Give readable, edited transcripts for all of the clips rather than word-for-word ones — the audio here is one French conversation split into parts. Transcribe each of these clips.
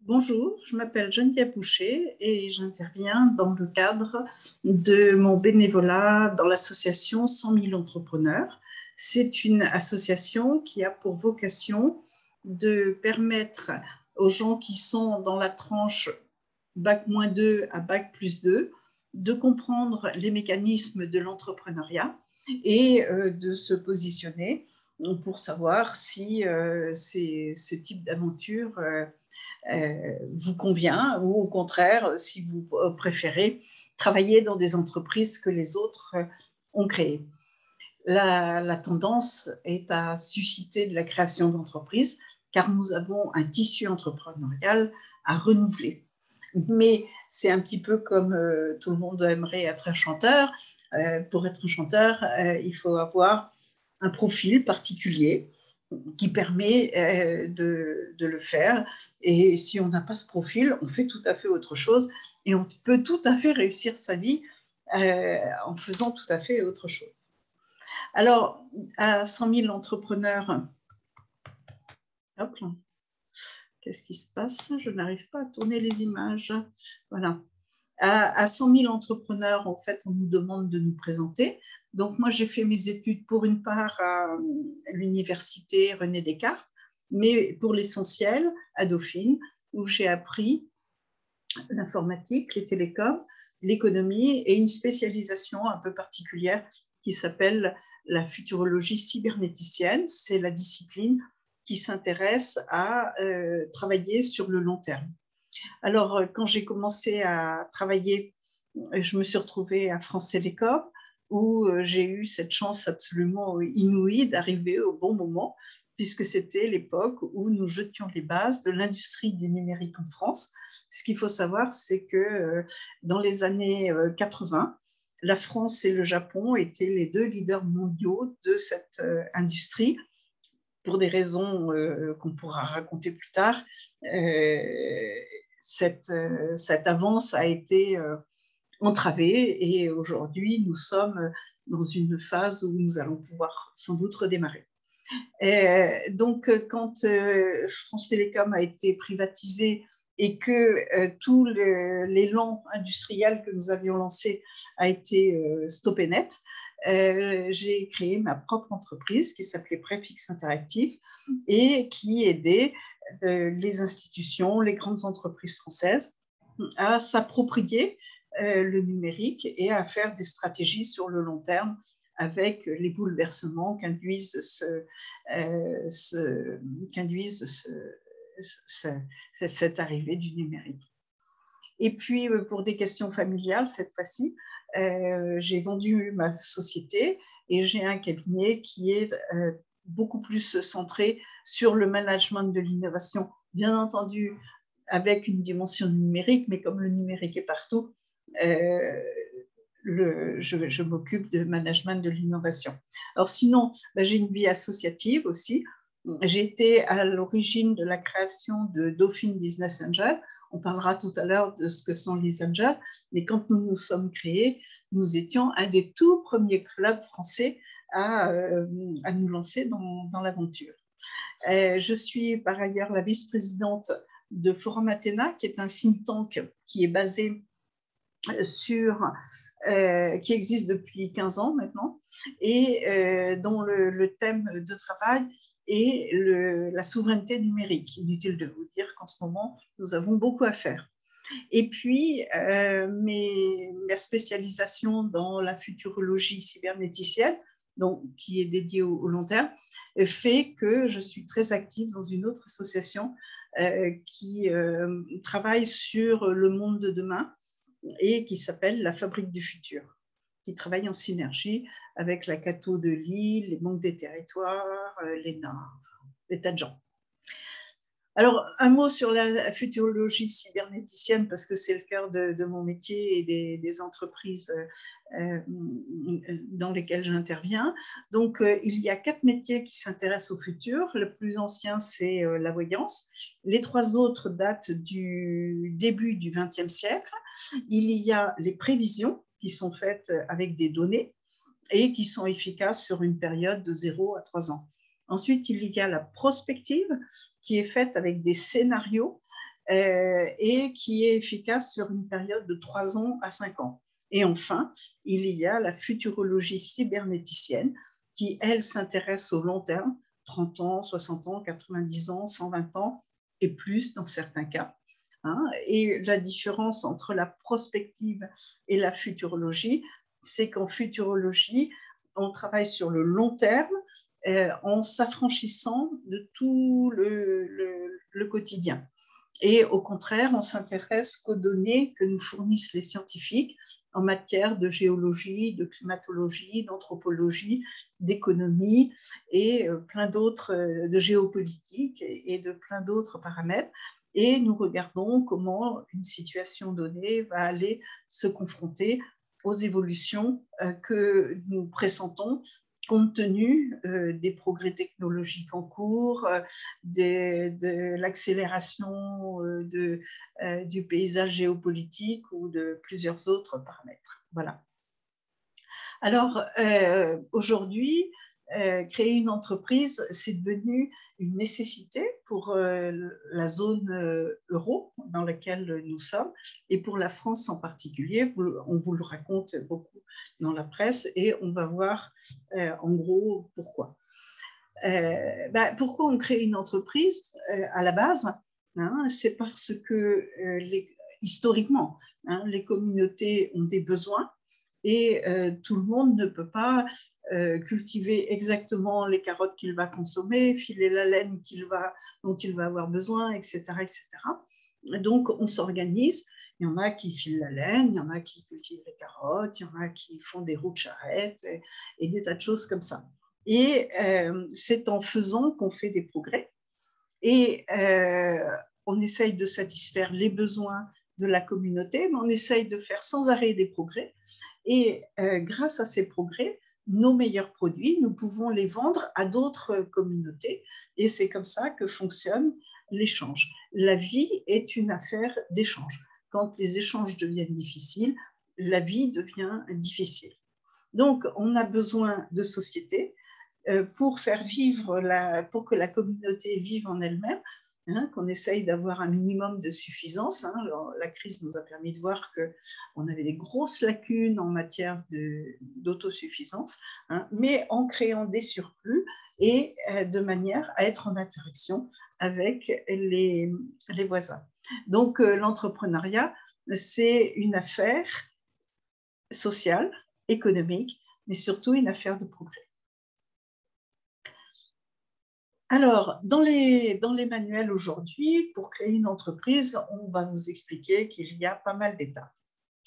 Bonjour, je m'appelle Geneviève Boucher et j'interviens dans le cadre de mon bénévolat dans l'association 100 000 entrepreneurs. C'est une association qui a pour vocation de permettre aux gens qui sont dans la tranche Bac-2 à Bac+2 de comprendre les mécanismes de l'entrepreneuriat et de se positionner pour savoir si ce type d'aventure vous convient ou au contraire, si vous préférez travailler dans des entreprises que les autres ont créées. La tendance est à susciter de la création d'entreprises car nous avons un tissu entrepreneurial à renouveler. Mais c'est un petit peu comme tout le monde aimerait être un chanteur. Pour être un chanteur, il faut avoir un profil particulier qui permet de le faire. Et si on n'a pas ce profil, on fait tout à fait autre chose et on peut tout à fait réussir sa vie en faisant tout à fait autre chose. Alors, à 100 000 entrepreneurs, hop là, qu'est-ce qui se passe? Je n'arrive pas à tourner les images. Voilà. À 100 000 entrepreneurs, en fait, on nous demande de nous présenter. Donc, moi, j'ai fait mes études pour une part à l'université René Descartes, mais pour l'essentiel, à Dauphine, où j'ai appris l'informatique, les télécoms, l'économie et une spécialisation un peu particulière qui s'appelle la futurologie cybernéticienne. C'est la discipline qui s'intéresse à travailler sur le long terme. Alors, quand j'ai commencé à travailler, je me suis retrouvée à France Télécom, où j'ai eu cette chance absolument inouïe d'arriver au bon moment, puisque c'était l'époque où nous jetions les bases de l'industrie du numérique en France. Ce qu'il faut savoir, c'est que dans les années 80, la France et le Japon étaient les deux leaders mondiaux de cette industrie, pour des raisons qu'on pourra raconter plus tard. Cette avance a été entravée et aujourd'hui, nous sommes dans une phase où nous allons pouvoir sans doute redémarrer. Donc, quand France Télécom a été privatisée et que tout l'élan industriel que nous avions lancé a été stoppé net, j'ai créé ma propre entreprise qui s'appelait Préfixe Interactif et qui aidait les institutions, les grandes entreprises françaises à s'approprier le numérique et à faire des stratégies sur le long terme avec les bouleversements qu'induisent cette arrivée du numérique. Et puis, pour des questions familiales, cette fois-ci, j'ai vendu ma société et j'ai un cabinet qui est beaucoup plus centré sur le management de l'innovation, bien entendu avec une dimension numérique, mais comme le numérique est partout, je m'occupe de management de l'innovation. Alors sinon, j'ai une vie associative aussi. J'ai été à l'origine de la création de Dauphine Business Angel. On parlera tout à l'heure de ce que sont les angels, mais quand nous nous sommes créés, nous étions un des tout premiers clubs français à nous lancer dans l'aventure. Je suis par ailleurs la vice-présidente de Forum Athéna, qui est un think tank qui est basé qui existe depuis 15 ans maintenant et dont le thème de travail est la souveraineté numérique. Inutile de vous dire qu'en ce moment, nous avons beaucoup à faire. Et puis, ma spécialisation dans la futurologie cybernéticienne, donc, qui est dédiée au long terme, fait que je suis très active dans une autre association qui travaille sur le monde de demain et qui s'appelle la Fabrique du futur, qui travaille en synergie avec la Cato de Lille, les banques des territoires, l'ENA, des tas de gens. Alors, un mot sur la futurologie cybernéticienne, parce que c'est le cœur de mon métier et des entreprises dans lesquelles j'interviens. Donc, il y a 4 métiers qui s'intéressent au futur. Le plus ancien, c'est la voyance. Les 3 autres datent du début du XXe siècle. Il y a les prévisions qui sont faites avec des données et qui sont efficaces sur une période de 0 à 3 ans. Ensuite, il y a la prospective qui est faite avec des scénarios et qui est efficace sur une période de 3 ans à 5 ans. Et enfin, il y a la futurologie cybernéticienne qui, elle, s'intéresse au long terme, 30 ans, 60 ans, 90 ans, 120 ans et plus dans certains cas. Et la différence entre la prospective et la futurologie, c'est qu'en futurologie, on travaille sur le long terme en s'affranchissant de tout le quotidien. Et au contraire, on s'intéresse qu'aux données que nous fournissent les scientifiques en matière de géologie, de climatologie, d'anthropologie, d'économie et plein d'autres, de géopolitique et de plein d'autres paramètres. Et nous regardons comment une situation donnée va aller se confronter aux évolutions que nous pressentons compte tenu des progrès technologiques en cours, de l'accélération du paysage géopolitique ou de plusieurs autres paramètres. Voilà. Alors, aujourd'hui, créer une entreprise, c'est devenu une nécessité pour la zone euro dans laquelle nous sommes et pour la France en particulier. On vous le raconte beaucoup dans la presse et on va voir en gros pourquoi. Pourquoi on crée une entreprise à la base, c'est parce que historiquement, les communautés ont des besoins et tout le monde ne peut pas cultiver exactement les carottes qu'il va consommer, filer la laine dont il va avoir besoin, etc., etc. Donc, on s'organise. Il y en a qui filent la laine, il y en a qui cultivent les carottes, il y en a qui font des roues de charrette et des tas de choses comme ça. Et c'est en faisant qu'on fait des progrès. Et on essaye de satisfaire les besoins de la communauté, mais on essaye de faire sans arrêt des progrès. Et grâce à ces progrès, nos meilleurs produits, nous pouvons les vendre à d'autres communautés. Et c'est comme ça que fonctionne l'échange. La vie est une affaire d'échange. Quand les échanges deviennent difficiles, la vie devient difficile. Donc, on a besoin de sociétés pour faire vivre, pour que la communauté vive en elle-même, qu'on essaye d'avoir un minimum de suffisance. La crise nous a permis de voir qu'on avait des grosses lacunes en matière d'autosuffisance, mais en créant des surplus et de manière à être en interaction avec les voisins. Donc, l'entrepreneuriat, c'est une affaire sociale, économique, mais surtout une affaire de progrès. Alors, dans les manuels aujourd'hui, pour créer une entreprise, on va vous expliquer qu'il y a pas mal d'étapes.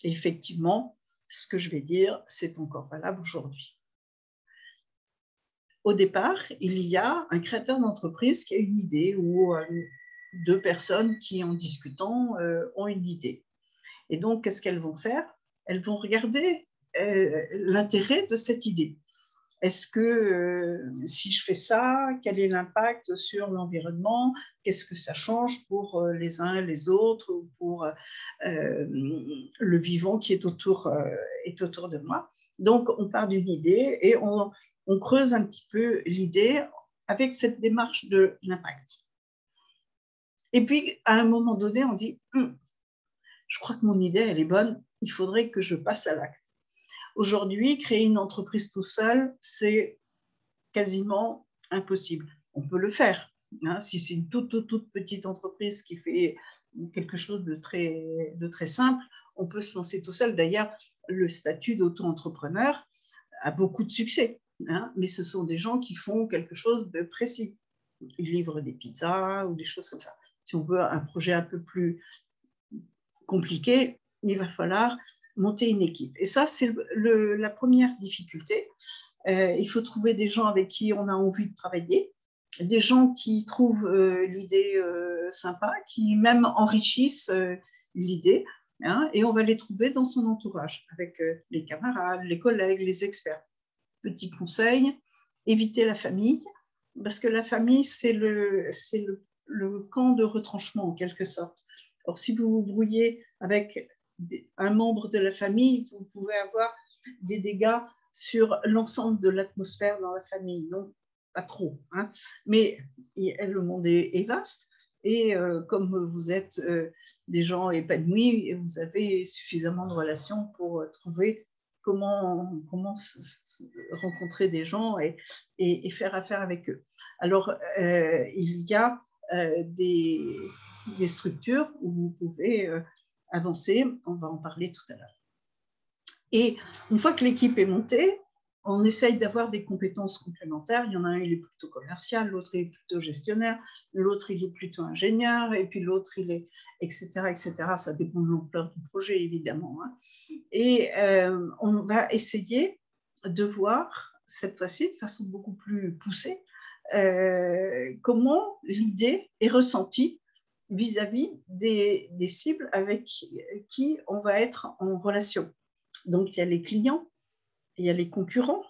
Et effectivement, ce que je vais dire, c'est encore valable aujourd'hui. Au départ, il y a un créateur d'entreprise qui a une idée ou deux personnes qui, en discutant, ont une idée. Et donc, qu'est-ce qu'elles vont faire? Elles vont regarder l'intérêt de cette idée. Est-ce que si je fais ça, quel est l'impact sur l'environnement? Qu'est-ce que ça change pour les uns et les autres ou pour le vivant qui est autour de moi? Donc, on part d'une idée et on creuse un petit peu l'idée avec cette démarche de l'impact. Et puis, à un moment donné, on dit je crois que mon idée, elle est bonne, il faudrait que je passe à l'acte. Aujourd'hui, créer une entreprise tout seul, c'est quasiment impossible. On peut le faire. Si c'est une toute petite entreprise qui fait quelque chose de très simple, on peut se lancer tout seul. D'ailleurs, le statut d'auto-entrepreneur a beaucoup de succès, mais ce sont des gens qui font quelque chose de précis. Ils livrent des pizzas ou des choses comme ça. Si on veut un projet un peu plus compliqué, il va falloir monter une équipe. Et ça, c'est la première difficulté. Il faut trouver des gens avec qui on a envie de travailler, des gens qui trouvent l'idée sympa, qui même enrichissent l'idée, et on va les trouver dans son entourage, avec les camarades, les collègues, les experts. Petit conseil, évitez la famille, parce que la famille, c'est le camp de retranchement, en quelque sorte. Alors, si vous vous brouillez avec un membre de la famille, vous pouvez avoir des dégâts sur l'ensemble de l'atmosphère dans la famille. Non, pas trop. Mais le monde est vaste Et comme vous êtes des gens épanouis, vous avez suffisamment de relations pour trouver comment rencontrer des gens et faire affaire avec eux. Alors, il y a des structures où vous pouvez avancer. On va en parler tout à l'heure. Et une fois que l'équipe est montée, on essaye d'avoir des compétences complémentaires. Il y en a un, il est plutôt commercial, l'autre, il est plutôt gestionnaire, l'autre, il est plutôt ingénieur, et puis l'autre, il est, etc., etc. Ça dépend de l'ampleur du projet, évidemment. Hein. Et on va essayer de voir, cette fois-ci, de façon beaucoup plus poussée, comment l'idée est ressentie vis-à-vis des cibles avec qui on va être en relation. Donc, il y a les clients, il y a les concurrents,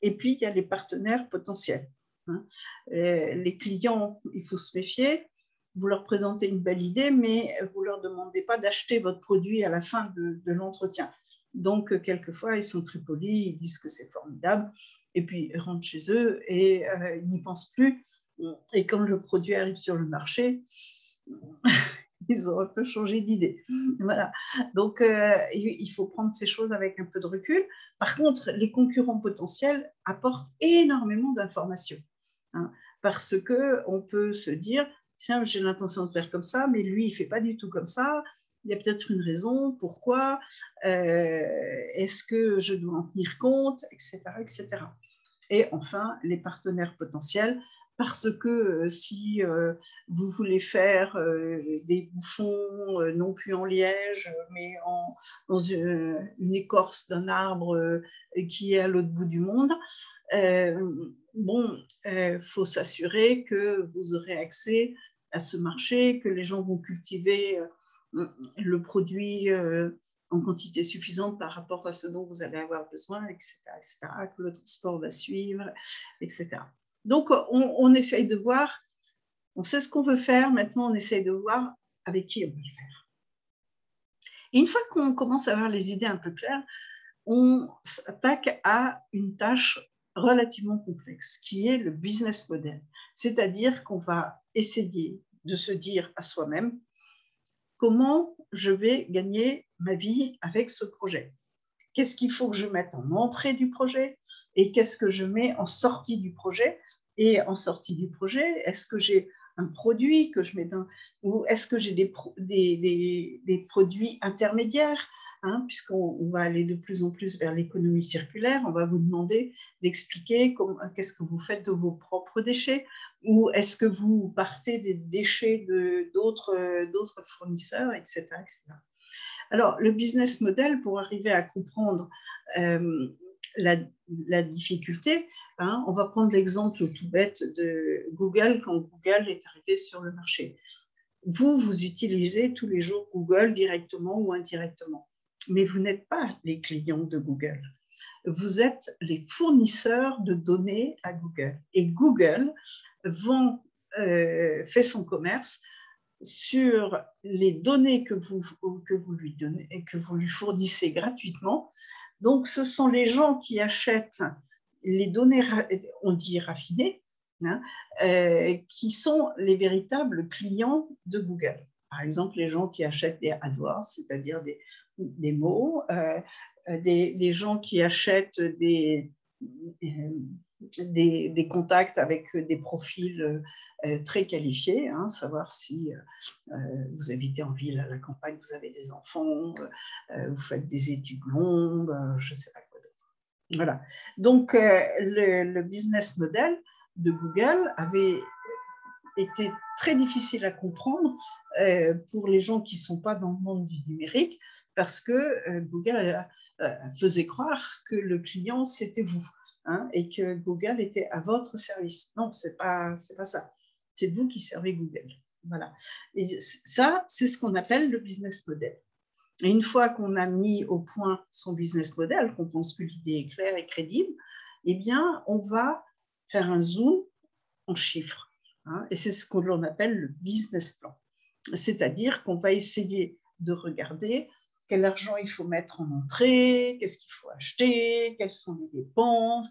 et puis il y a les partenaires potentiels. Hein. Les clients, il faut se méfier. Vous leur présentez une belle idée, mais vous ne leur demandez pas d'acheter votre produit à la fin de l'entretien. Donc, quelquefois, ils sont très polis, ils disent que c'est formidable, et puis ils rentrent chez eux et ils n'y pensent plus. Et quand le produit arrive sur le marché, ils ont un peu changé d'idée. Voilà. Donc, il faut prendre ces choses avec un peu de recul. Par contre, les concurrents potentiels apportent énormément d'informations. Hein, parce qu'on peut se dire, tiens, j'ai l'intention de faire comme ça, mais lui, il ne fait pas du tout comme ça. Il y a peut-être une raison, pourquoi, est-ce que je dois en tenir compte, etc., etc. Et enfin, les partenaires potentiels, parce que si vous voulez faire des bouchons non plus en liège, mais dans une écorce d'un arbre qui est à l'autre bout du monde, faut s'assurer que vous aurez accès à ce marché, que les gens vont cultiver le produit en quantité suffisante par rapport à ce dont vous allez avoir besoin, etc., que le transport va suivre, etc. Donc, on essaye de voir, on sait ce qu'on veut faire, maintenant on essaye de voir avec qui on veut le faire. Et une fois qu'on commence à avoir les idées un peu claires, on s'attaque à une tâche relativement complexe, qui est le business model. C'est-à-dire qu'on va essayer de se dire à soi-même comment je vais gagner ma vie avec ce projet. Qu'est-ce qu'il faut que je mette en entrée du projet et qu'est-ce que je mets en sortie du projet. Et en sortie du projet, est-ce que j'ai un produit que je mets dans, ou est-ce que j'ai des produits intermédiaires, hein, puisqu'on va aller de plus en plus vers l'économie circulaire, on va vous demander d'expliquer qu'est-ce que vous faites de vos propres déchets, ou est-ce que vous partez des déchets d'autres fournisseurs, etc., etc. Alors, le business model, pour arriver à comprendre la difficulté, hein, on va prendre l'exemple tout bête de Google quand Google est arrivé sur le marché. Vous utilisez tous les jours Google directement ou indirectement, mais vous n'êtes pas les clients de Google. Vous êtes les fournisseurs de données à Google. Et Google fait son commerce sur les données que vous lui donnez et que vous lui fournissez gratuitement. Donc, ce sont les gens qui achètent les données, on dit raffinées, hein, qui sont les véritables clients de Google. Par exemple, les gens qui achètent des AdWords, c'est-à-dire des mots, des gens qui achètent des contacts avec des profils très qualifiés, hein, savoir si vous habitez en ville, à la campagne, vous avez des enfants, vous faites des études longues, je ne sais pas quoi d'autre. Voilà. Donc, le business model de Google avait été très difficile à comprendre pour les gens qui ne sont pas dans le monde du numérique, parce que Google faisait croire que le client, c'était vous, hein, et que Google était à votre service. Non, ce n'est pas ça. C'est vous qui servez Google. Voilà. Et ça, c'est ce qu'on appelle le business model. Et une fois qu'on a mis au point son business model, qu'on pense que l'idée est claire et crédible, eh bien, on va faire un zoom en chiffres. Hein, et c'est ce que l'on appelle le business plan. C'est-à-dire qu'on va essayer de regarder quel argent il faut mettre en entrée, qu'est-ce qu'il faut acheter, quelles sont les dépenses,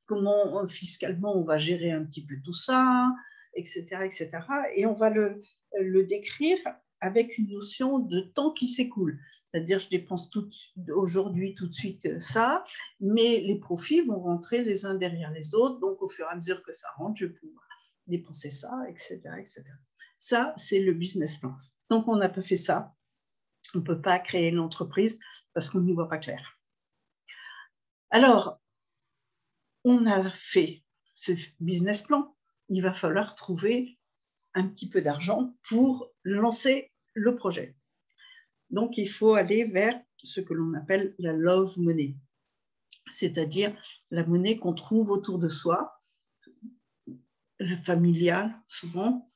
comment fiscalement on va gérer un petit peu tout ça, etc., etc. Et on va le décrire avec une notion de temps qui s'écoule. C'est-à-dire, je dépense aujourd'hui, tout de suite, ça, mais les profits vont rentrer les uns derrière les autres. Donc, au fur et à mesure que ça rentre, je vais pouvoir dépenser ça, etc., etc. Ça, c'est le business plan. Tant qu'on n'a pas fait ça, on ne peut pas créer une entreprise parce qu'on n'y voit pas clair. Alors, on a fait ce business plan. Il va falloir trouver un petit peu d'argent pour lancer le projet. Donc, il faut aller vers ce que l'on appelle la love money, c'est-à-dire la monnaie qu'on trouve autour de soi, la familiale souvent,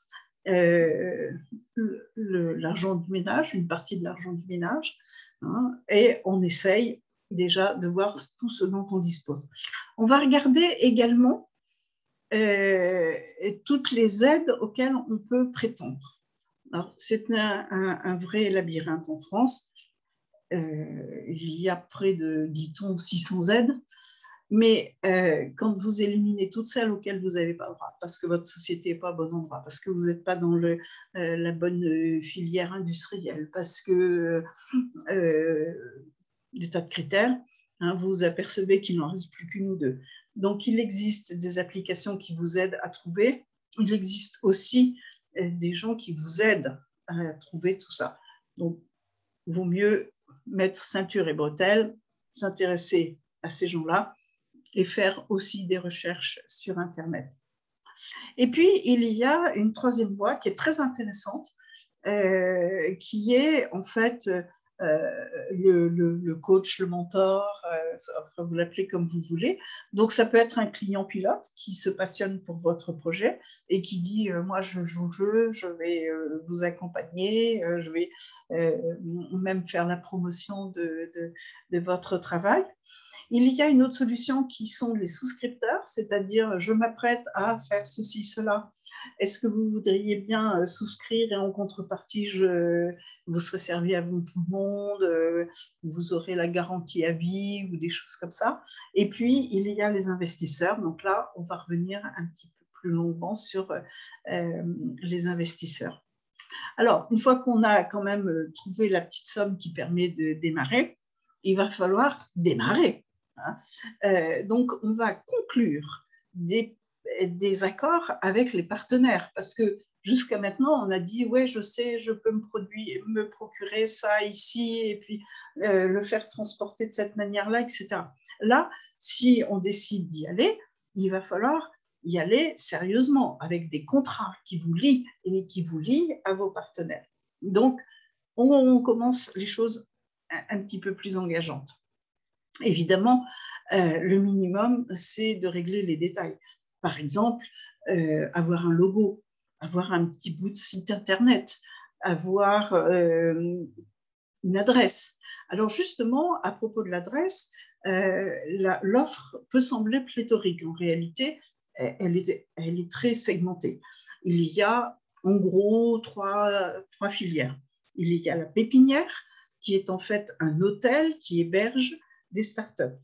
l'argent du ménage, une partie de l'argent du ménage, hein, et on essaye déjà de voir tout ce dont on dispose. On va regarder également toutes les aides auxquelles on peut prétendre. C'est un vrai labyrinthe en France. Il y a près de, dit-on, 600 aides. Mais quand vous éliminez toutes celles auxquelles vous n'avez pas le droit, parce que votre société n'est pas au bon endroit, parce que vous n'êtes pas dans la bonne filière industrielle, parce que des tas de critères, hein, vous vous apercevez qu'il n'en reste plus qu'une ou deux. Donc, il existe des applications qui vous aident à trouver. Il existe aussi des gens qui vous aident à trouver tout ça. Donc, il vaut mieux mettre ceinture et bretelles, s'intéresser à ces gens-là et faire aussi des recherches sur Internet. Et puis, il y a une troisième voie qui est très intéressante, qui est en fait le coach, le mentor, enfin, vous l'appelez comme vous voulez. Donc, ça peut être un client pilote qui se passionne pour votre projet et qui dit moi, je joue le jeu, je vais vous accompagner, je vais même faire la promotion de votre travail. Il y a une autre solution qui sont les souscripteurs, c'est-à-dire je m'apprête à faire ceci, cela. Est-ce que vous voudriez bien souscrire et en contrepartie, vous serez servi à vous tout le monde, vous aurez la garantie à vie ou des choses comme ça. Et puis, il y a les investisseurs. Donc là, on va revenir un petit peu plus longuement sur les investisseurs. Alors, une fois qu'on a quand même trouvé la petite somme qui permet de démarrer, il va falloir démarrer. Donc, on va conclure des accords avec les partenaires parce que jusqu'à maintenant, on a dit ouais, je sais, je peux me procurer ça ici et puis le faire transporter de cette manière-là, etc. Là, si on décide d'y aller, il va falloir y aller sérieusement avec des contrats qui vous lient et qui vous lient à vos partenaires. Donc, on commence les choses un petit peu plus engageantes. Évidemment, le minimum, c'est de régler les détails. Par exemple, avoir un logo, avoir un petit bout de site internet, avoir une adresse. Alors justement, à propos de l'adresse, l'offre peut sembler pléthorique. En réalité, elle est très segmentée. Il y a en gros trois filières. Il y a la pépinière, qui est en fait un hôtel qui héberge des startups.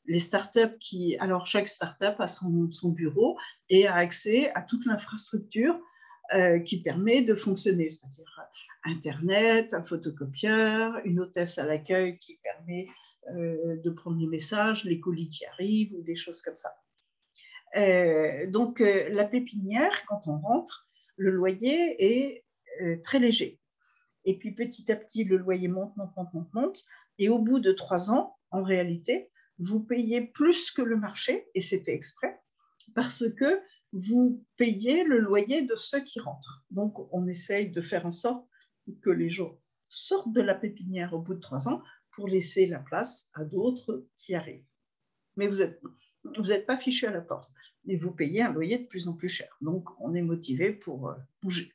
Les startups alors chaque startup a son bureau et a accès à toute l'infrastructure qui permet de fonctionner, c'est-à-dire Internet, un photocopieur, une hôtesse à l'accueil qui permet de prendre les messages, les colis qui arrivent ou des choses comme ça. Donc, la pépinière, quand on rentre, le loyer est très léger. Et puis, petit à petit, le loyer monte. Et au bout de 3 ans, en réalité, vous payez plus que le marché, et c'est fait exprès, parce que vous payez le loyer de ceux qui rentrent. Donc, on essaye de faire en sorte que les gens sortent de la pépinière au bout de 3 ans pour laisser la place à d'autres qui arrivent. Mais vous n'êtes pas fichu à la porte, mais vous payez un loyer de plus en plus cher. Donc, on est motivé pour bouger.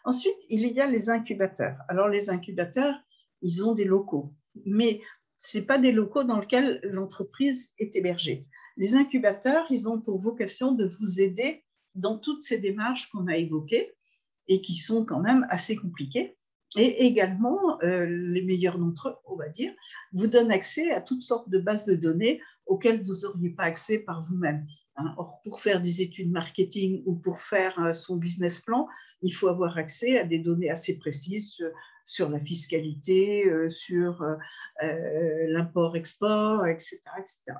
Ensuite, il y a les incubateurs. Alors, les incubateurs, ils ont des locaux, mais ce n'est pas des locaux dans lesquels l'entreprise est hébergée. Les incubateurs, ils ont pour vocation de vous aider dans toutes ces démarches qu'on a évoquées et qui sont quand même assez compliquées. Et également, les meilleurs d'entre eux, on va dire, vous donnent accès à toutes sortes de bases de données auxquelles vous n'auriez pas accès par vous-même. hein. Or, pour faire des études marketing ou pour faire son business plan, il faut avoir accès à des données assez précises sur la fiscalité, sur l'import-export, etc., etc.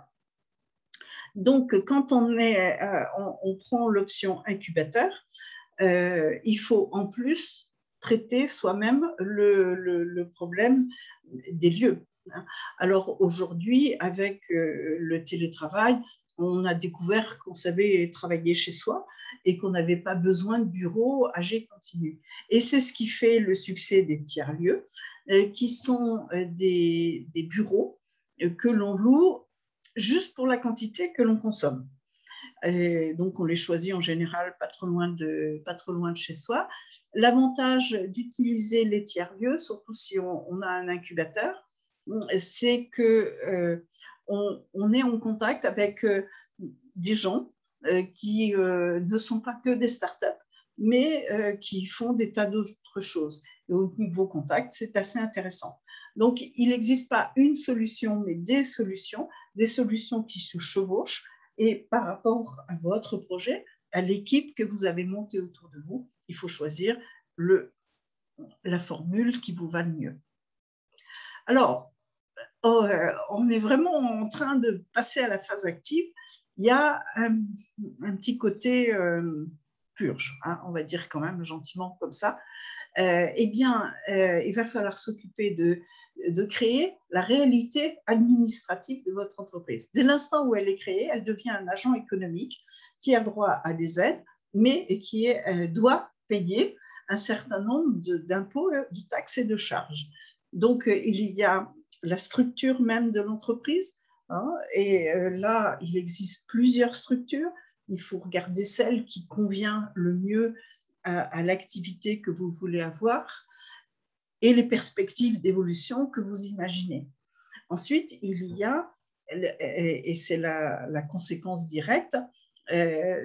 Donc, quand on prend l'option incubateur, il faut en plus traiter soi-même le problème des lieux. Alors aujourd'hui, avec le télétravail, on a découvert qu'on savait travailler chez soi et qu'on n'avait pas besoin de bureaux à jet continu. Et c'est ce qui fait le succès des tiers-lieux, qui sont des bureaux que l'on loue juste pour la quantité que l'on consomme. Et donc, on les choisit en général pas trop loin de chez soi. L'avantage d'utiliser les tiers-lieux, surtout si on a un incubateur, c'est que on est en contact avec des gens qui ne sont pas que des startups, mais qui font des tas d'autres choses. Et au niveau contact, c'est assez intéressant. Donc, il n'existe pas une solution, mais des solutions qui se chevauchent. Et par rapport à votre projet, à l'équipe que vous avez montée autour de vous, il faut choisir la formule qui vous va le mieux. Alors, on est vraiment en train de passer à la phase active. Il y a un petit côté purge, hein, on va dire quand même gentiment comme ça. Eh bien, il va falloir s'occuper de créer la réalité administrative de votre entreprise. Dès l'instant où elle est créée, elle devient un agent économique qui a droit à des aides, mais qui doit payer un certain nombre d'impôts, de taxes et de charges. Donc, il y a la structure même de l'entreprise, hein, et là, il existe plusieurs structures. Il faut regarder celle qui convient le mieux à l'activité que vous voulez avoir et les perspectives d'évolution que vous imaginez. Ensuite, il y a, et c'est la conséquence directe,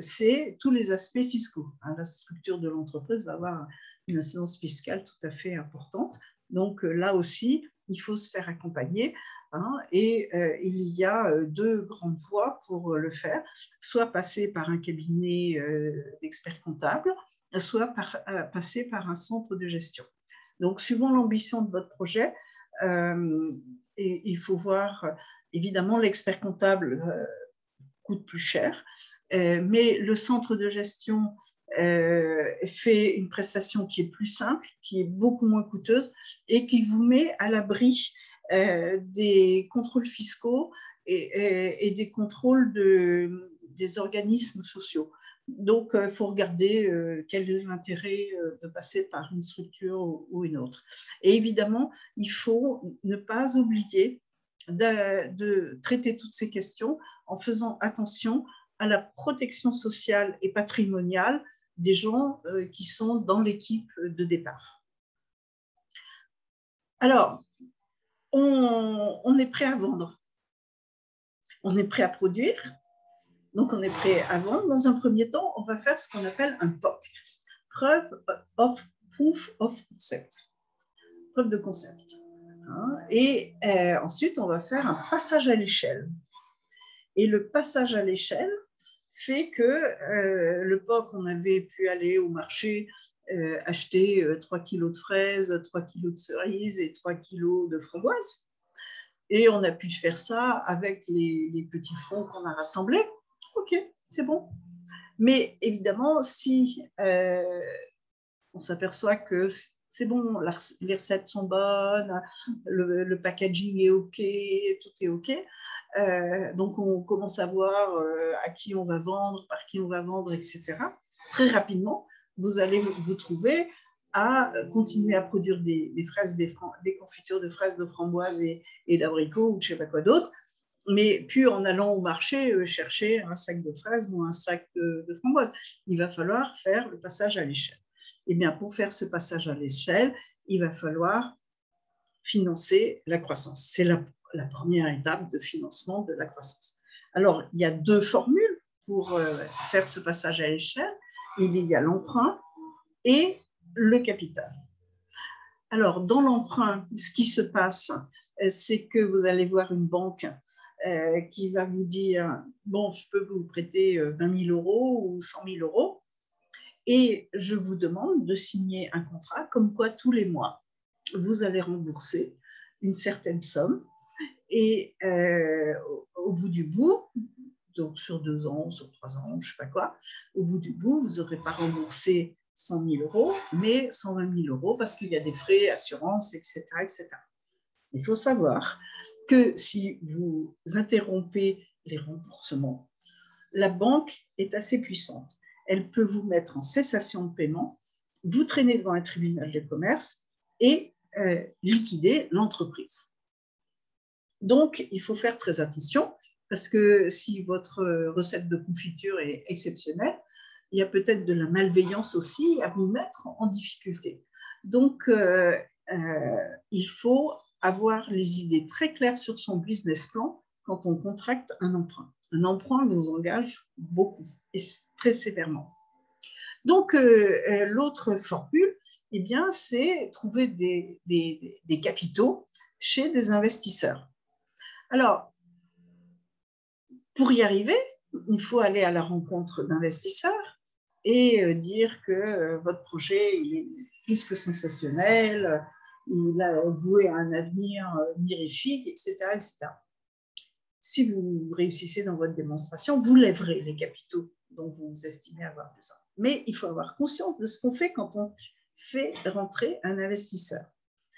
c'est tous les aspects fiscaux. La structure de l'entreprise va avoir une incidence fiscale tout à fait importante. Donc là aussi, il faut se faire accompagner. Et il y a deux grandes voies pour le faire, soit passer par un cabinet d'experts comptables, soit passer par un centre de gestion. Donc, suivant l'ambition de votre projet, il faut voir, évidemment, l'expert comptable coûte plus cher, mais le centre de gestion fait une prestation qui est plus simple, qui est beaucoup moins coûteuse et qui vous met à l'abri des contrôles fiscaux et des contrôles des organismes sociaux. Donc, il faut regarder quel est l'intérêt de passer par une structure ou une autre. Et évidemment, il faut ne pas oublier de traiter toutes ces questions en faisant attention à la protection sociale et patrimoniale des gens qui sont dans l'équipe de départ. Alors, on est prêt à vendre, on est prêt à produire, donc on est prêt à vendre. Dans un premier temps, on va faire ce qu'on appelle un POC, Proof of Concept, preuve de concept. Et ensuite, on va faire un passage à l'échelle. Et le passage à l'échelle fait que le POC, on avait pu aller au marché acheter 3 kilos de fraises, 3 kilos de cerises et 3 kilos de framboises. Et on a pu faire ça avec les petits fonds qu'on a rassemblés. OK, c'est bon. Mais évidemment, si on s'aperçoit que c'est bon, les recettes sont bonnes, le packaging est OK, tout est OK, donc on commence à voir à qui on va vendre, par qui on va vendre, etc. Très rapidement, vous allez vous trouver à continuer à produire des confitures de fraises, de framboises et d'abricots ou je ne sais pas quoi d'autre, mais puis en allant au marché chercher un sac de fraises ou un sac de framboises. Il va falloir faire le passage à l'échelle. Eh bien, pour faire ce passage à l'échelle, il va falloir financer la croissance. C'est la première étape de financement de la croissance. Alors, il y a deux formules pour faire ce passage à l'échelle. Il y a l'emprunt et le capital. Alors, dans l'emprunt, ce qui se passe, c'est que vous allez voir une banque qui va vous dire, bon, je peux vous prêter 20 000 euros ou 100 000 euros, et je vous demande de signer un contrat comme quoi tous les mois, vous allez rembourser une certaine somme, et au bout du bout, donc sur 2 ans, sur 3 ans, je ne sais pas quoi, au bout du bout, vous n'aurez pas remboursé 100 000 euros, mais 120 000 euros parce qu'il y a des frais, assurance, etc., etc. Il faut savoir que si vous interrompez les remboursements, la banque est assez puissante. Elle peut vous mettre en cessation de paiement, vous traîner devant un tribunal de commerce et liquider l'entreprise. Donc, il faut faire très attention parce que si votre recette de confiture est exceptionnelle, il y a peut-être de la malveillance aussi à vous mettre en difficulté. Donc, il faut avoir les idées très claires sur son business plan quand on contracte un emprunt. Un emprunt nous engage beaucoup et très sévèrement. Donc, l'autre formule, eh bien, c'est trouver des capitaux chez des investisseurs. Alors, pour y arriver, il faut aller à la rencontre d'investisseurs et dire que votre projet il est plus que sensationnel, il a voué à un avenir mirifique, etc., etc. Si vous réussissez dans votre démonstration, vous lèverez les capitaux dont vous estimez avoir besoin. Mais il faut avoir conscience de ce qu'on fait quand on fait rentrer un investisseur.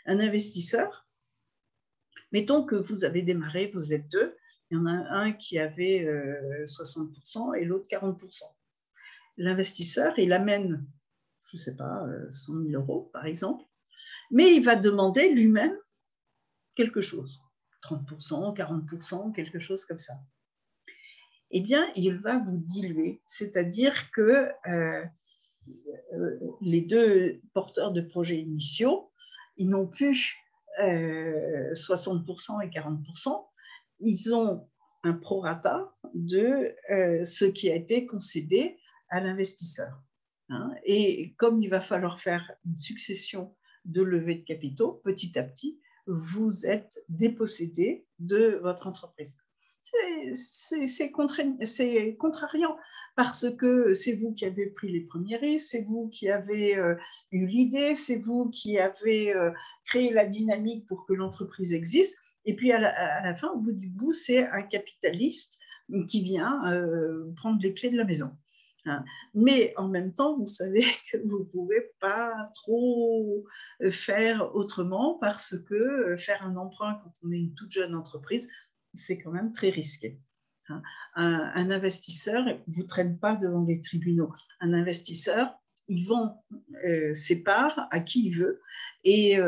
Un investisseur, mettons que vous avez démarré, vous êtes deux, il y en a un qui avait 60% et l'autre 40%. L'investisseur, il amène, je ne sais pas, 100 000 euros par exemple, mais il va demander lui-même quelque chose, 30%, 40%, quelque chose comme ça. Eh bien, il va vous diluer, c'est-à-dire que les deux porteurs de projets initiaux, ils n'ont plus 60% et 40%, ils ont un prorata de ce qui a été concédé à l'investisseur. Hein, et comme il va falloir faire une succession de levées de capitaux, petit à petit, vous êtes dépossédé de votre entreprise. C'est contrariant parce que c'est vous qui avez pris les premiers risques, c'est vous qui avez eu l'idée, c'est vous qui avez créé la dynamique pour que l'entreprise existe. Et puis à la fin, au bout du bout, c'est un capitaliste qui vient prendre les clés de la maison. Hein. Mais en même temps, vous savez que vous ne pouvez pas trop faire autrement parce que faire un emprunt quand on est une toute jeune entreprise, c'est quand même très risqué. Un investisseur ne vous traîne pas devant les tribunaux. Un investisseur, il vend ses parts à qui il veut et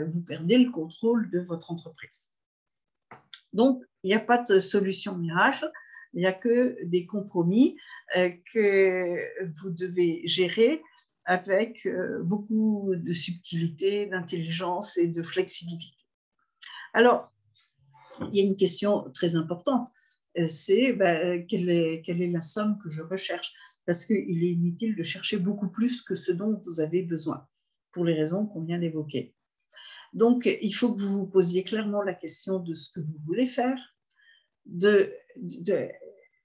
vous perdez le contrôle de votre entreprise. Donc, il n'y a pas de solution miracle, il n'y a que des compromis que vous devez gérer avec beaucoup de subtilité, d'intelligence et de flexibilité. Alors, il y a une question très importante, c'est quelle est la somme que je recherche? Parce qu'il est inutile de chercher beaucoup plus que ce dont vous avez besoin, pour les raisons qu'on vient d'évoquer. Donc, il faut que vous vous posiez clairement la question de ce que vous voulez faire, donc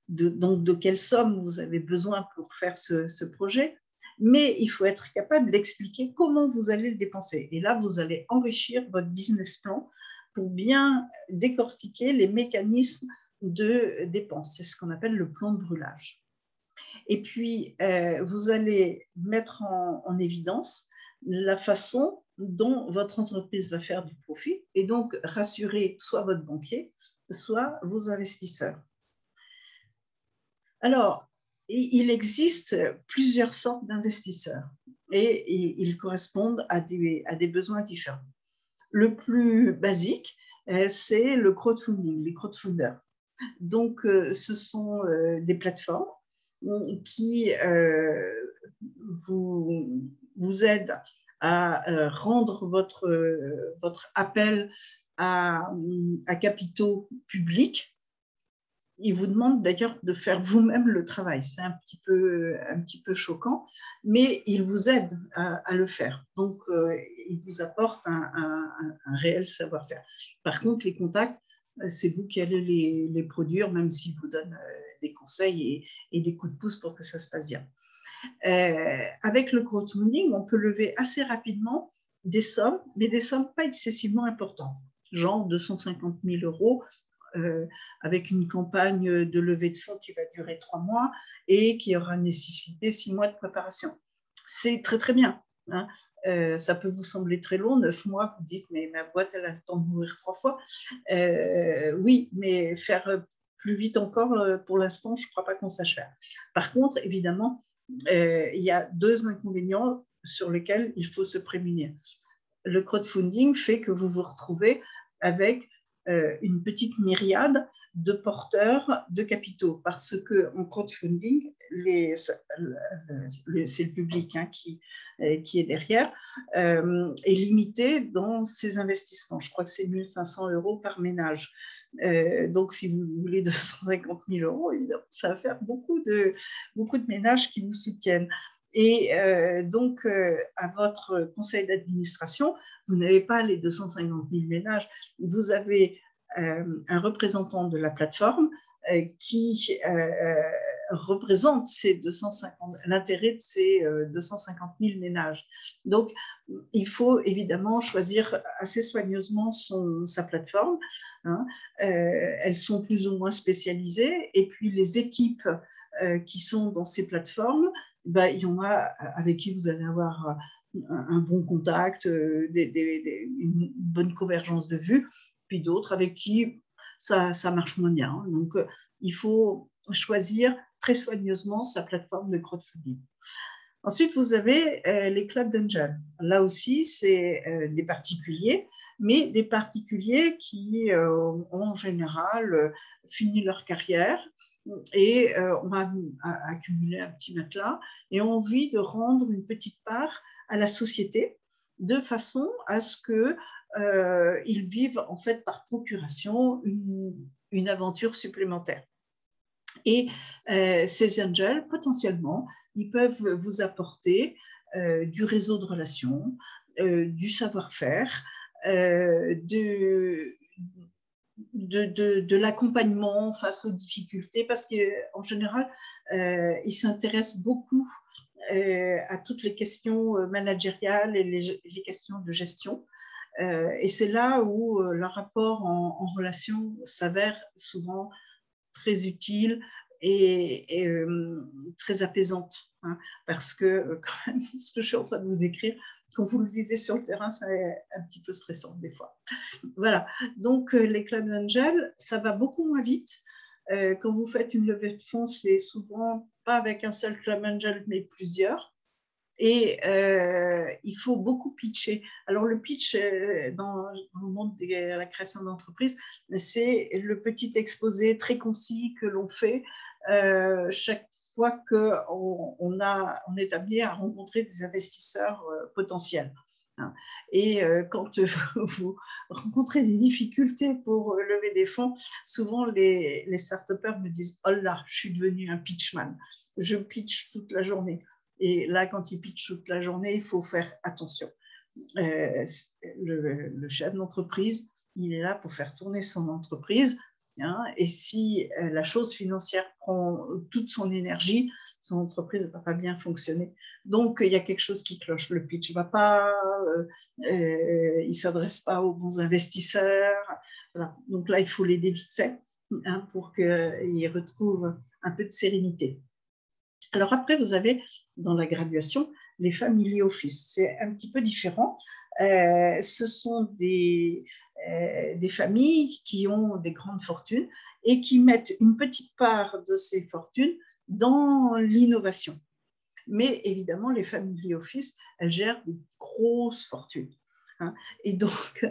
de quelle somme vous avez besoin pour faire ce projet, mais il faut être capable d'expliquer comment vous allez le dépenser. Et là, vous allez enrichir votre business plan pour bien décortiquer les mécanismes de dépenses. C'est ce qu'on appelle le plan de brûlage. Et puis, vous allez mettre en évidence la façon dont votre entreprise va faire du profit et donc rassurer soit votre banquier, soit vos investisseurs. Alors, il existe plusieurs sortes d'investisseurs et ils correspondent à des besoins différents. Le plus basique, c'est le crowdfunding, les crowdfunders. Donc, ce sont des plateformes qui vous aident à rendre votre appel à capitaux publics. Ils vous demandent d'ailleurs de faire vous-même le travail. C'est un petit peu choquant, mais ils vous aident à le faire. Donc, ils vous apportent un réel savoir-faire. Par contre, les contacts, c'est vous qui allez les produire, même s'ils vous donnent des conseils et des coups de pouce pour que ça se passe bien. Avec le crowdfunding, on peut lever assez rapidement des sommes, mais des sommes pas excessivement importantes, genre 250 000 euros, avec une campagne de levée de fonds qui va durer 3 mois et qui aura nécessité 6 mois de préparation. C'est très, très bien. Hein. Ça peut vous sembler très long, 9 mois, vous dites, mais ma boîte, elle a le temps de mourir 3 fois. Oui, mais faire plus vite encore, pour l'instant, je ne crois pas qu'on sache faire. Par contre, évidemment, il y a 2 inconvénients sur lesquels il faut se prémunir. Le crowdfunding fait que vous vous retrouvez avec une petite myriade de porteurs de capitaux, parce qu'en crowdfunding, c'est le public qui est derrière, est limité dans ses investissements. Je crois que c'est 1 500 euros par ménage. Donc, si vous voulez 250 000 euros, évidemment, ça va faire beaucoup de ménages qui vous soutiennent. Et donc, à votre conseil d'administration, vous n'avez pas les 250 000 ménages, vous avez un représentant de la plateforme qui représente l'intérêt de ces 250 000 ménages. Donc, il faut évidemment choisir assez soigneusement sa plateforme. Hein. Elles sont plus ou moins spécialisées, et puis les équipes qui sont dans ces plateformes, il y en a avec qui vous allez avoir un bon contact, une bonne convergence de vues, puis d'autres avec qui ça marche moins bien. Donc, il faut choisir très soigneusement sa plateforme de crowdfunding. Ensuite, vous avez les clubs d'angels. Là aussi, c'est des particuliers, mais des particuliers qui ont en général fini leur carrière et on va accumuler un petit matelas et ont envie de rendre une petite part à la société de façon à ce qu'ils vivent en fait par procuration une aventure supplémentaire. Et ces angels, potentiellement, ils peuvent vous apporter du réseau de relations, du savoir-faire, de l'accompagnement face aux difficultés, parce qu'en général, ils s'intéressent beaucoup à toutes les questions managériales et les questions de gestion. Et c'est là où leur rapport en relation s'avère souvent très utile et très apaisante. Hein, parce que, quand même, ce que je suis en train de vous décrire, quand vous le vivez sur le terrain, c'est un petit peu stressant des fois. Voilà. Donc, les clubs d'angels, ça va beaucoup moins vite. Quand vous faites une levée de fonds, c'est souvent pas avec un seul club angel, mais plusieurs. Et il faut beaucoup pitcher. Alors, le pitch dans le monde de la création d'entreprise, c'est le petit exposé très concis que l'on fait chaque fois qu'on est amené à rencontrer des investisseurs potentiels. Et quand vous rencontrez des difficultés pour lever des fonds, souvent les start-upers me disent « Oh là, je suis devenu un pitchman, je pitch toute la journée ». Et là, quand il pitch toute la journée, il faut faire attention. Le chef d'entreprise, il est là pour faire tourner son entreprise. Hein, et si la chose financière prend toute son énergie, son entreprise ne va pas bien fonctionner. Donc, il y a quelque chose qui cloche. Le pitch ne va pas, il ne s'adresse pas aux bons investisseurs. Voilà. Donc là, il faut l'aider vite fait pour qu'il retrouve un peu de sérénité. Alors après, vous avez dans la graduation les family office. C'est un petit peu différent. Ce sont des familles qui ont des grandes fortunes et qui mettent une petite part de ces fortunes dans l'innovation. Mais évidemment, les family office, elles gèrent des grosses fortunes. Hein. Et donc,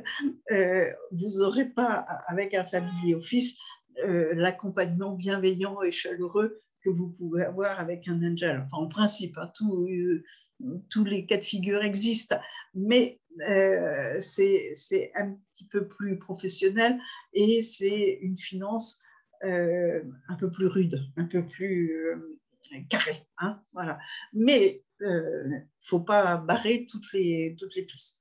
vous n'aurez pas, avec un family office, l'accompagnement bienveillant et chaleureux que vous pouvez avoir avec un angel. Enfin, en principe, hein, tous les cas de figure existent, mais c'est un petit peu plus professionnel et c'est une finance un peu plus rude, un peu plus carrée. Hein, voilà. Mais il ne faut pas barrer toutes les pistes.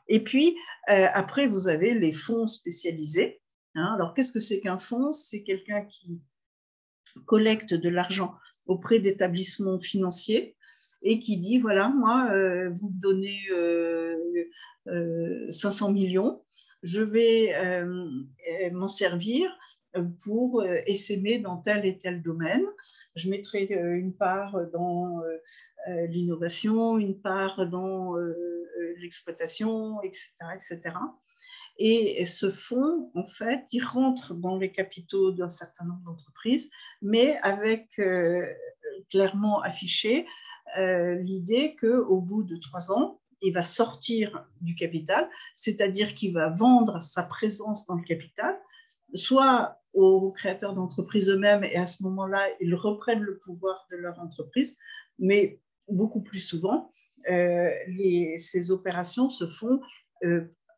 Et puis, après, vous avez les fonds spécialisés Hein, alors, qu'est-ce que c'est qu'un fonds? C'est quelqu'un qui collecte de l'argent auprès d'établissements financiers et qui dit, voilà, moi, vous me donnez 500 millions, je vais m'en servir pour essaimer dans tel et tel domaine. Je mettrai une part dans l'innovation, une part dans l'exploitation, etc., etc. Et ce fonds, en fait, il rentre dans les capitaux d'un certain nombre d'entreprises, mais avec clairement affiché l'idée qu'au bout de 3 ans, il va sortir du capital, c'est-à-dire qu'il va vendre sa présence dans le capital, soit aux créateurs d'entreprises eux-mêmes, et à ce moment-là, ils reprennent le pouvoir de leur entreprise, mais beaucoup plus souvent, ces opérations se font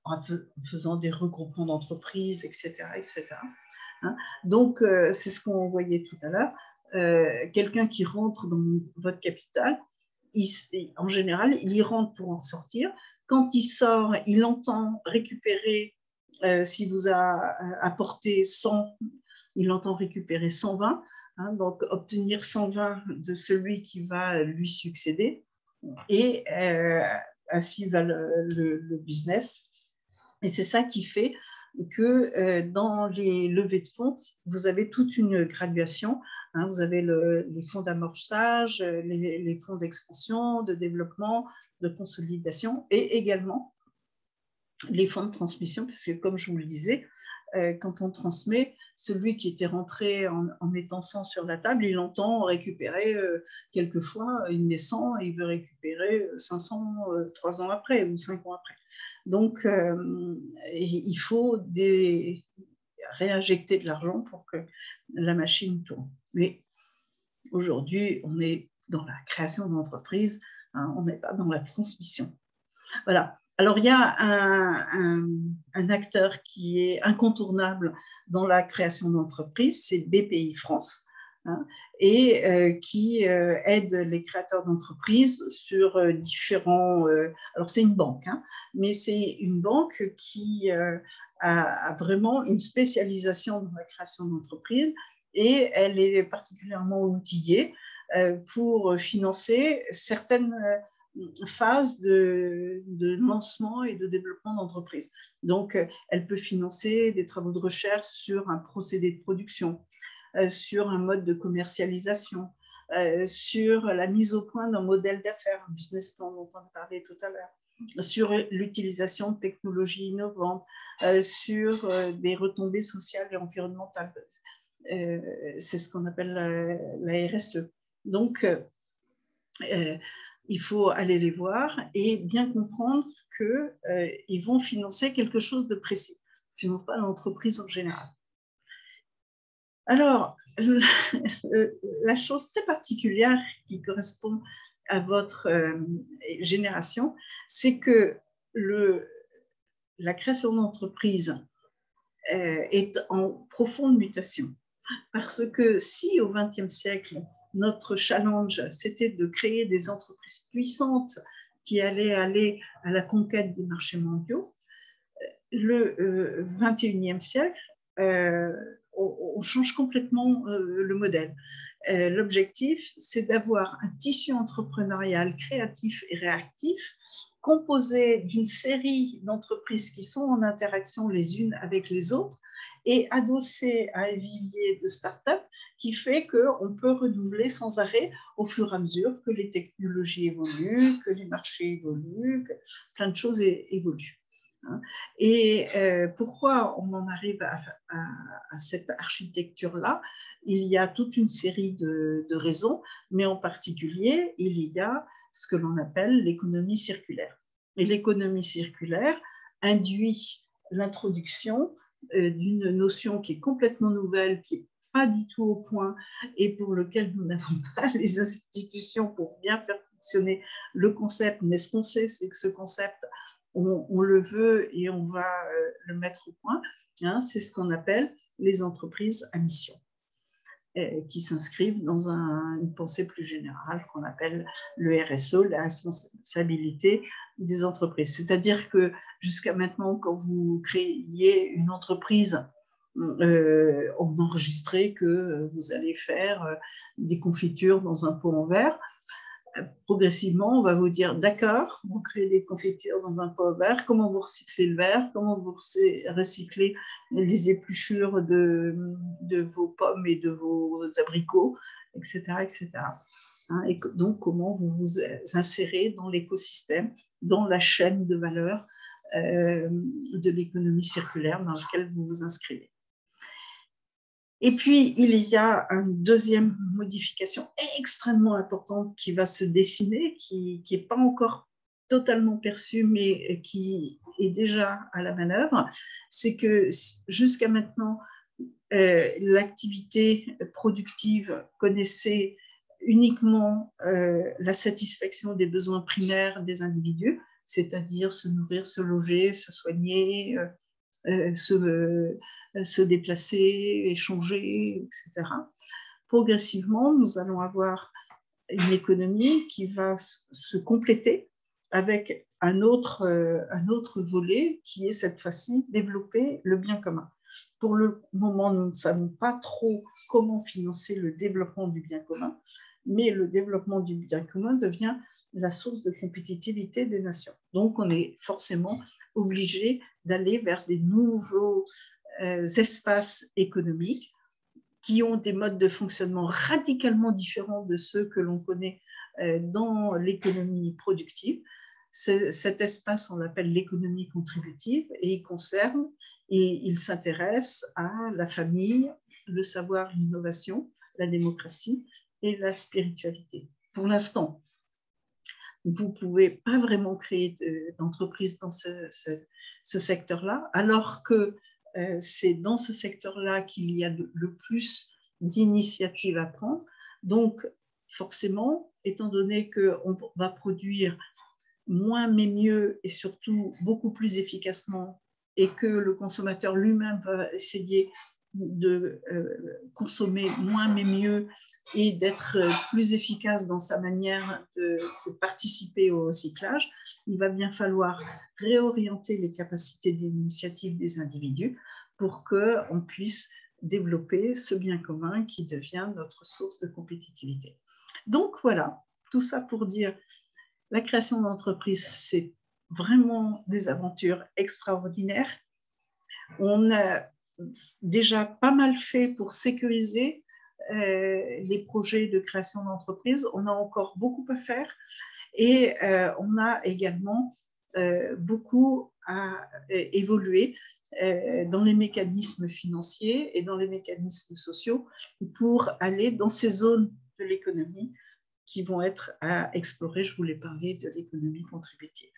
en faisant des regroupements d'entreprises, etc., etc. Hein. Donc, c'est ce qu'on voyait tout à l'heure. Quelqu'un qui rentre dans votre capital, en général, il y rentre pour en sortir. Quand il sort, il entend récupérer, s'il vous a apporté 100, il entend récupérer 120, hein, donc obtenir 120 de celui qui va lui succéder. Et ainsi va le business. Et c'est ça qui fait que dans les levées de fonds, vous avez toute une graduation. Hein, vous avez les fonds d'amorçage, les fonds d'expansion, de développement, de consolidation et également les fonds de transmission, puisque comme je vous le disais, quand on transmet, celui qui était rentré en mettant 100 sur la table, il entend récupérer quelquefois, il met 100 et il veut récupérer 500 3 ans après ou 5 ans après. Donc, il faut réinjecter de l'argent pour que la machine tourne. Mais aujourd'hui, on est dans la création d'entreprises, hein, on n'est pas dans la transmission. Voilà. Alors, il y a un acteur qui est incontournable dans la création d'entreprises, c'est BPI France, hein, et qui aide les créateurs d'entreprises sur différents... alors, c'est une banque, hein, mais c'est une banque qui a vraiment une spécialisation dans la création d'entreprises et elle est particulièrement outillée pour financer certaines phase de lancement et de développement d'entreprise. Donc, elle peut financer des travaux de recherche sur un procédé de production, sur un mode de commercialisation, sur la mise au point d'un modèle d'affaires, un business plan dont on a parlé tout à l'heure, sur l'utilisation de technologies innovantes, sur des retombées sociales et environnementales. C'est ce qu'on appelle la RSE. Donc, il faut aller les voir et bien comprendre qu'ils vont financer quelque chose de précis, ils ne font pas l'entreprise en général. Alors, la chose très particulière qui correspond à votre génération, c'est que la création d'entreprise est en profonde mutation. Parce que si au XXe siècle, notre challenge, c'était de créer des entreprises puissantes qui allaient aller à la conquête des marchés mondiaux, le XXIe siècle, on change complètement le modèle. L'objectif, c'est d'avoir un tissu entrepreneurial créatif et réactif composé d'une série d'entreprises qui sont en interaction les unes avec les autres et adossé à un vivier de start-up qui fait qu'on peut renouveler sans arrêt au fur et à mesure que les technologies évoluent, que les marchés évoluent, que plein de choses évoluent. Et pourquoi on en arrive à cette architecture-là? Il y a toute une série de raisons, mais en particulier, il y a ce que l'on appelle l'économie circulaire. Et l'économie circulaire induit l'introduction d'une notion qui est complètement nouvelle, qui n'est pas du tout au point et pour lequel nous n'avons pas les institutions pour bien faire fonctionner le concept. Mais ce qu'on sait, c'est que ce concept, on le veut et on va le mettre au point. Hein, c'est ce qu'on appelle les entreprises à mission, qui s'inscrivent dans une pensée plus générale qu'on appelle le RSE, la responsabilité des entreprises. C'est-à-dire que jusqu'à maintenant, quand vous créiez une entreprise, on enregistrait que vous allez faire des confitures dans un pot en verre. Progressivement, on va vous dire, d'accord, vous créez des confitures dans un pot en verre, comment vous recyclez le verre, comment vous recyclez les épluchures de vos pommes et de vos abricots, etc. etc. Hein, et donc, comment vous vous insérez dans l'écosystème, dans la chaîne de valeur de l'économie circulaire dans laquelle vous vous inscrivez. Et puis, il y a une deuxième modification extrêmement importante qui va se dessiner, qui n'est pas encore totalement perçue, mais qui est déjà à la manœuvre. C'est que jusqu'à maintenant, l'activité productive connaissait uniquement la satisfaction des besoins primaires des individus, c'est-à-dire se nourrir, se loger, se soigner, se déplacer, échanger, etc. Progressivement, nous allons avoir une économie qui va se compléter avec un autre volet qui est cette fois-ci développer le bien commun. Pour le moment, nous ne savons pas trop comment financer le développement du bien commun, mais le développement du bien commun devient la source de compétitivité des nations. Donc, on est forcément obligé d'aller vers des nouveaux espaces économiques qui ont des modes de fonctionnement radicalement différents de ceux que l'on connaît dans l'économie productive. Cet espace, on l'appelle l'économie contributive et il concerne et il s'intéresse à la famille, le savoir, l'innovation, la démocratie et la spiritualité. Pour l'instant, vous ne pouvez pas vraiment créer d'entreprise dans ce secteur-là, alors que c'est dans ce secteur-là qu'il y a le plus d'initiatives à prendre. Donc, forcément, étant donné qu'on va produire moins mais mieux et surtout beaucoup plus efficacement et que le consommateur lui-même va essayer de consommer moins mais mieux et d'être plus efficace dans sa manière de participer au recyclage, il va bien falloir réorienter les capacités d'initiative des individus pour qu'on puisse développer ce bien commun qui devient notre source de compétitivité. Donc voilà, tout ça pour dire la création d'entreprise, c'est vraiment des aventures extraordinaires. On a déjà pas mal fait pour sécuriser les projets de création d'entreprise. On a encore beaucoup à faire et on a également beaucoup à évoluer dans les mécanismes financiers et dans les mécanismes sociaux pour aller dans ces zones de l'économie qui vont être à explorer. Je voulais parler de l'économie contributive.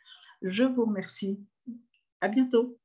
Je vous remercie. À bientôt.